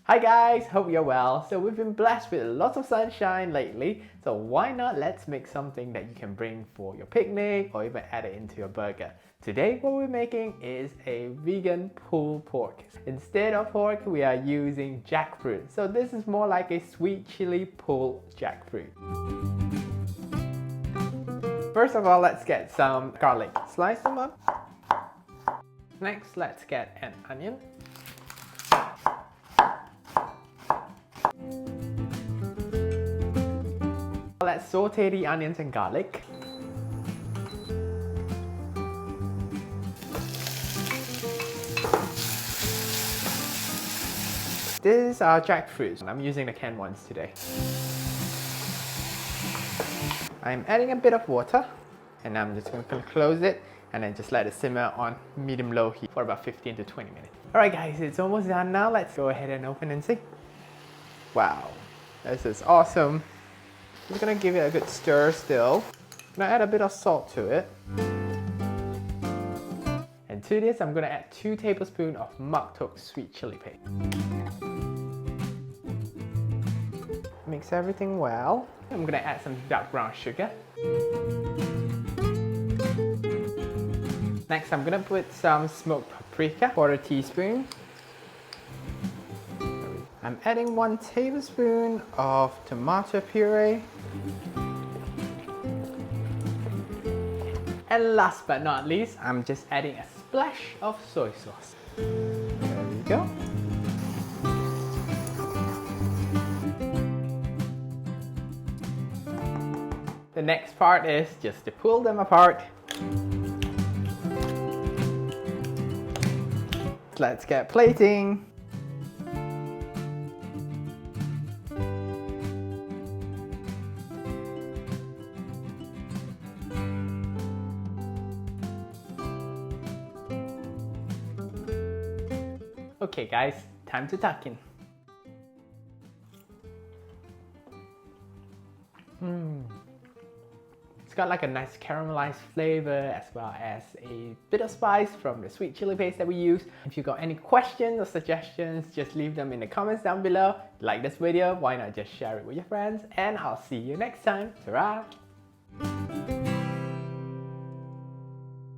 Hi guys, hope you're well. So we've been blessed with lots of sunshine lately, so why not let's make something that you can bring for your picnic or even add it into your burger. Today what we're making is a vegan pulled pork. Instead of pork, we are using jackfruit. So this is more like a sweet chili pulled jackfruit. First of all, let's get some garlic. Slice them up. Next, let's get an onion. Let's saute the onions and garlic. This is our jackfruit. I'm using the canned ones today. I'm adding a bit of water and I'm just going to close it and then just let it simmer on medium-low heat for about 15 to 20 minutes. Alright guys, it's almost done now. Let's go ahead and open and see. Wow, this is awesome. I'm just going to give it a good stir still. I'm going to add a bit of salt to it. And to this, I'm going to add 2 tablespoons of Mak Tok sweet chili paste. Mix everything well. I'm going to add some dark brown sugar. Next, I'm going to put some smoked paprika, 1/4 teaspoon. I'm adding 1 tablespoon of tomato puree. And last but not least, I'm just adding a splash of soy sauce. There we go. The next part is just to pull them apart. Let's get plating. Okay guys, time to tuck in. It's got like a nice caramelized flavor as well as a bit of spice from the sweet chili paste that we use. If you got any questions or suggestions, just leave them in the comments down below. Like this video, why not just share it with your friends, and I'll see you next time. Ta-ra!